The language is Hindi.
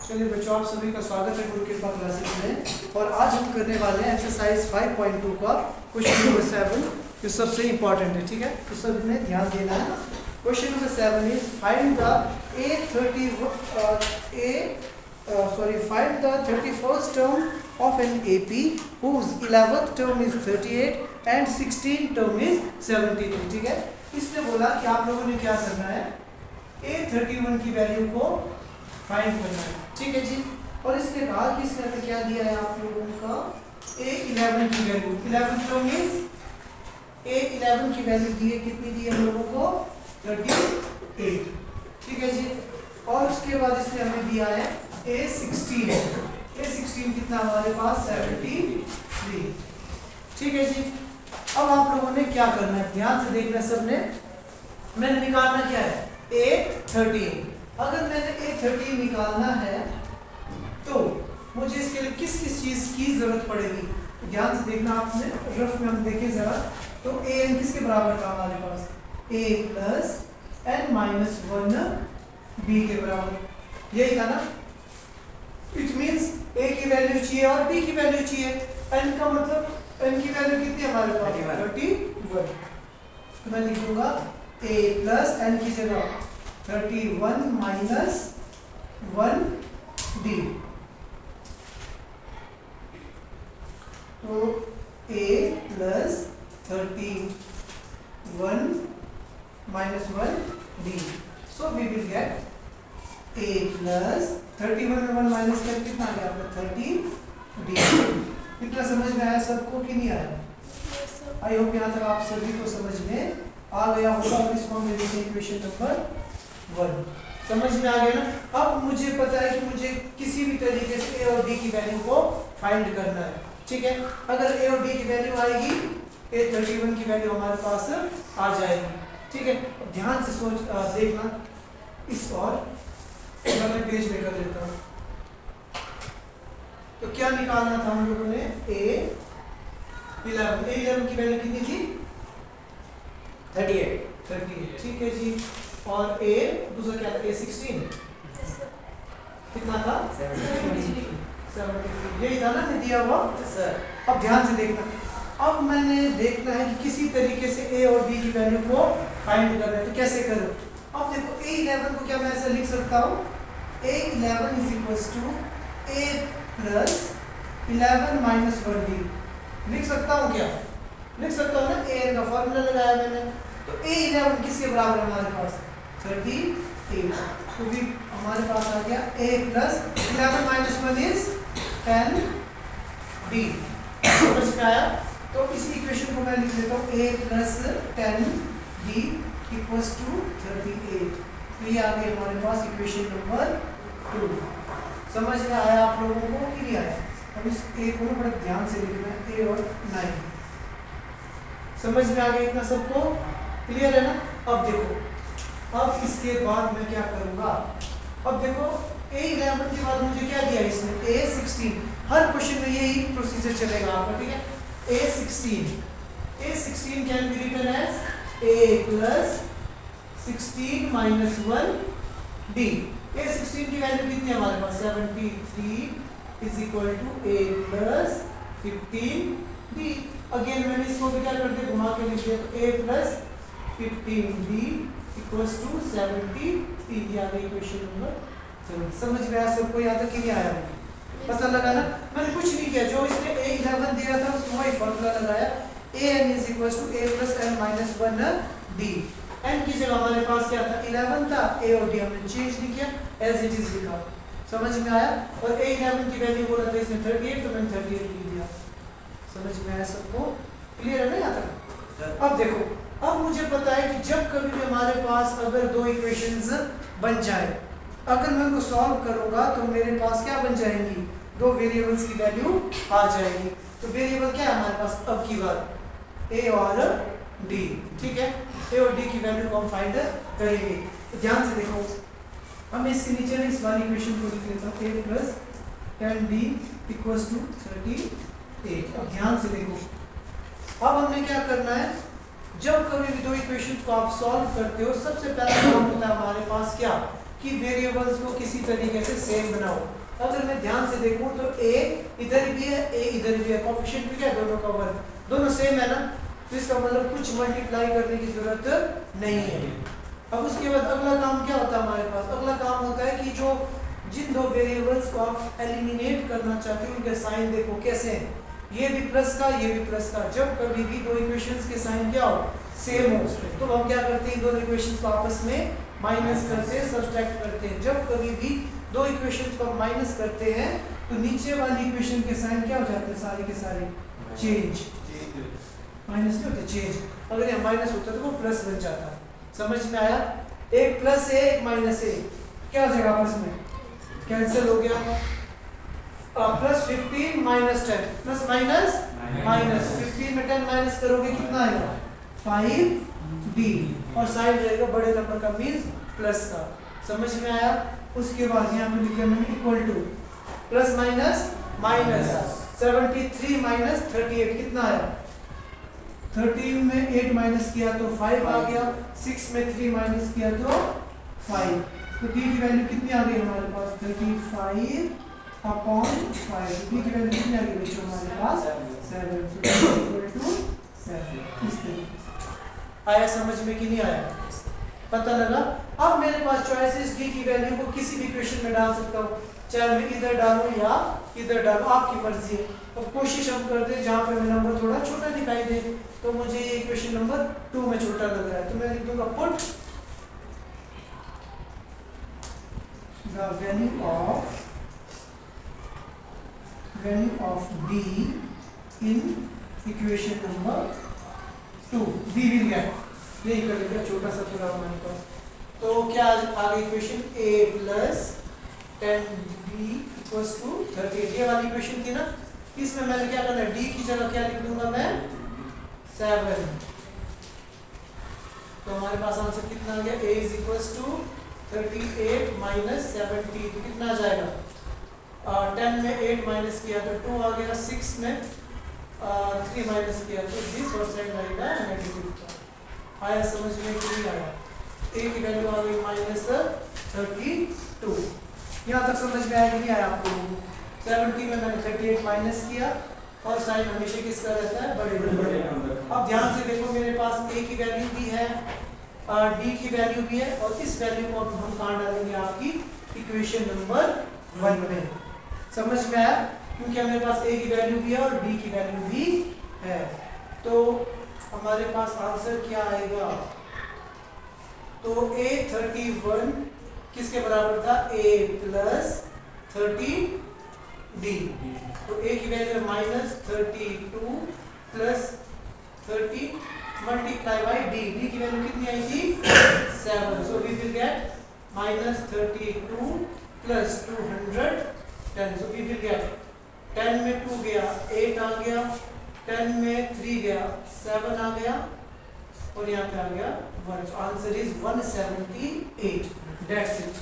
चलिए बच्चों, आप सभी का स्वागत है गुरु कृपा क्लासेस में। और आज हम करने वाले हैं एक्सरसाइज 5.2 का क्वेश्चन नंबर 7, जो सबसे इंपॉर्टेंट है। ठीक है, तो सब में ध्यान देना है। Question number 7 is find the find the 31st term of an AP whose 11th term is 38 and 16th term is 73। ठीक है, इसने बोला कि आप लोगों ने क्या करना है, A31 की वैल्यू को फाइंड करना है। ठीक है जी। और इसने कहा कि इसने हमें क्या दिया है आप लोगों का, A11 की वैल्यू, 11 तो मींस A11 की वैल्यू दी है, कितनी दी है हम लोगों को, 38। ठीक है जी। और उसके बाद इसने हमें दिया है A16 कितना हमारे पास, 73। ठीक है जी। अब आप लोगों ने क्या करना है, ध्यान से देखना सबने। मैंने निकालना क्या है, A13। अगर मैंने A13 निकालना है तो मुझे इसके लिए किस किस चीज की जरूरत पड़ेगी, ध्यान से देखना आपने। रफ में हम देखें जरा, तो an किसके बराबर था हमारे पास, a plus n minus 1 b के बराबर, यही था ना। इट मींस a की वैल्यू चाहिए और b की वैल्यू चाहिए। n का मतलब n की वैल्यू कितनी है हमारे पास, 31। तो मैं लिख दूंगा a प्लस n की जगह 31 माइनस 1d। तो a plus 31 minus 1d। So we will get a plus 31 में 1 माइनस कर कितना आ गया आपका, 30d। इतना समझ में आया सबको कि नहीं आया? आई होप यहाँ तक आप सभी को समझ में आ गया होगा। अब इसको हम लिखेंगे इक्वेशन नंबर 1। समझ में आ गया ना। अब मुझे पता है कि मुझे किसी भी तरीके से a और d की वैल्यू को फाइंड करना है। ठीक है, अगर a और d की वैल्यू आएगी, A31 की वैल्यू हमारे पास आ जाएगी। ठीक है, ध्यान से सोच देखना इस, और मैं पेज में कर लेता हूँ। तो क्या निकालना था हम लोगों ने, A11 की वैल्यू कितनी थी, 38। ठीक है जी। और a दूसरा क्या था, A16 कितना था, 73। यही था ना दिया हुआ सर। अब ध्यान से देखना, अब मैंने देखना है कि किसी तरीके से a और b की वैल्यू को फाइंड करना है। तो कैसे करूं? अब देखो A11 को क्या मैं ऐसे लिख सकता हूं, A11 is equals to a plus 11 minus 1d। लिख सकता हूं क्या, लिख सकता हूं ना। a का फॉर्मूला लगाया मैंने, तो A11 किसके बराबर है हमारे पास, 38। तो भी हमारे पास आ गया a plus 11 minus 1 is 10d। समझ में आया? तो इस इक्वेशन को मैं लिख लेता हूँ a plus 10d equals to 38। तो ये आ गई हमारे पास इक्वेशन नंबर 2। समझ में आया आप लोगों को कि नहीं आया? अब इस a को बड़ा ध्यान से लिखना है, a और 9। समझ में आ गया इतना सबको, क्लियर है ना? अब देखो, अब इसके बाद मैं क्या करूंगा, अब देखो A11 के बाद मुझे क्या दिया इसने, A16। हर क्वेश्चन में यही प्रोसीजर चलेगा आपका। ठीक है, A16 can be written as a plus 16 minus 1d। A16 की वैल्यू कितनी है हमारे पास, 73 is equal to a plus 15d। Again मैंने इसको भी क्या कर दिया, घुमा के लिख दिया, तो a plus 15d equals to 73। आ गई क्वेश्चन नंबर 7। समझ में आया सबको? यहाँ तक कि नहीं आया, पता लगा ना। मैंने कुछ नहीं किया, जो इसने A11 दिया था उसको वही फॉर्मूला लगाया, an is equals to a plus n minus 1d। n की जगह हमारे पास क्या था, 11 था, a और d हमने चेंज नहीं किया, एज इट इज लिखा। समझ में आया? और A11 की वैल्यू बोला था इसने 38, तो मैंने 38 लिख दिया। समझ में आया सबको, क्लियर है ना यहाँ तक? अब देखो, अब मुझे पता है कि जब कभी भी हमारे पास अगर दो इक्वेशंस बन जाए, अगर मैं उनको सॉल्व करूंगा तो मेरे पास क्या बन जाएंगी, दो वेरिएबल्स की वैल्यू आ जाएगी। तो वेरिएबल क्या है हमारे पास अब की बार, a और d। ठीक है, a और d की वैल्यू को हम फाइंड करेंगे। तो ध्यान से देखो, हम इसके नीचे इस वाली इक्वेशन को लिख लेता हूँ, a plus 10d equals to 38। अब ध्यान से देखो, अब हमने क्या करना है, जब कभी भी दो इक्वेशंस को आप सॉल्व करते हो, सबसे पहला काम होता है हमारे पास क्या, कि वेरिएबल्स को किसी तरीके से सेम बनाओ। अगर मैं ध्यान से देखूं तो a इधर भी है, a इधर भी है, कोएफिशिएंट भी क्या दोनों का वर्ग, दोनों सेम है ना, तो इसका मतलब कुछ मल्टीप्लाई करने की जरूरत नहीं है। अब उसके बाद अगला काम क्या होता है हमारे पास, अगला काम होता है कि जो जिन दो वेरिएबल्स को आप एलिमिनेट करना चाहते हो उनके साइन देखो कैसे हैं, ये भी प्लस का ये भी प्लस का, जब कभी भी दो इक्वेशंस के साइन क्या हो सेम हो तो हम क्या करते हैं दोनों इक्वेशंस को आपस में माइनस करते हैं, सब्ट्रैक्ट करते हैं। जब कभी भी दो इक्वेशंस को माइनस करते हैं तो नीचे वाली इक्वेशन के साइन क्या हो जाते हैं सारे के सारे चेंज, माइनस नहीं होते चेंज, अगर ये माइनस होता तो वो प्लस बन जाता। समझ में आया, एक प्लस है एक माइनस है, क्या हो जाएगा आपस में कैंसिल हो गया, plus 15 minus 10 plus minus minus 15 में 10 माइनस करोगे कितना आएगा 5d और साइन रहेगा बड़े नंबर का मींस प्लस का। समझ में आया। उसके बाद यहाँ पे लिखा मैंने equal two plus minus minus 73 minus 38 कितना आया, 13 में 8 माइनस किया तो 5 आ गया, 6 में 3 माइनस किया तो 5, तो d की वैल्यू कितनी आ गई हमारे पास 35 अपॉन 5, d की वैल्यू कितनी आ गई बच्चों हमारे पास 7, so इक्वल टू 7। इस तरीके से आया समझ में कि नहीं आया, पता लगा। अब मेरे पास चॉइसेस d की वैल्यू को किसी भी इक्वेशन में डाल सकता हूँ, चाहे मैं इधर डालूं या इधर डालूं, आपकी मर्जी है। तो कोशिश हम करते हैं जहाँ पे मैं नंबर थोड़ा छोटा दिखाई दे, तो मुझे ये इक्वेशन नंबर 2 में छोटा लग रहा है तो मैं लिख दूंगा put the value of d in equation number 2, d will get यही कर लेगा छोटा सा पूरा हमारे पास। तो क्या आ गई equation a plus 10b equals to 38, ये वाली इक्वेशन थी ना, इसमें मैंने क्या करना है d की जगह क्या लिख दूंगा मैं 7, तो हमारे पास आंसर कितना आ गया a is equals to 38 minus 70, तो कितना आ जाएगा 10 में 8 माइनस किया तो 2 आ गया, 6 में 3 माइनस किया तो दिस और साइड आएगा नेगेटिव का। आया समझ में कि नहीं आया, a की वैल्यू आ गई माइनस 32, यहाँ तक समझ में आया कि नहीं आया आपको। 70 में मैंने 38 माइनस किया और साइन हमेशा किसका रहता है बड़े नंबर। अब ध्यान से देखो मेरे पास a की वैल्यू भी है d की वैल्यू भी है और इस वैल्यू को हम कहाँ डालेंगे आपकी इक्वेशन नंबर 1 में। समझ में आया, क्योंकि मेरे पास a की वैल्यू भी है और d की वैल्यू भी है, तो हमारे पास आंसर क्या आएगा, तो a 31 किसके बराबर था a प्लस 30d, तो a की value minus 32 plus 30 multiply by d की वैल्यू कितनी आई थी 7, so we will get minus 32 plus 210, so we will get 10 में 2 गया 8 आ गया, 10 में 3 गया 7 आ गया और यहाँ पे आ गया 1, आंसर इज 178, दैट्स इट।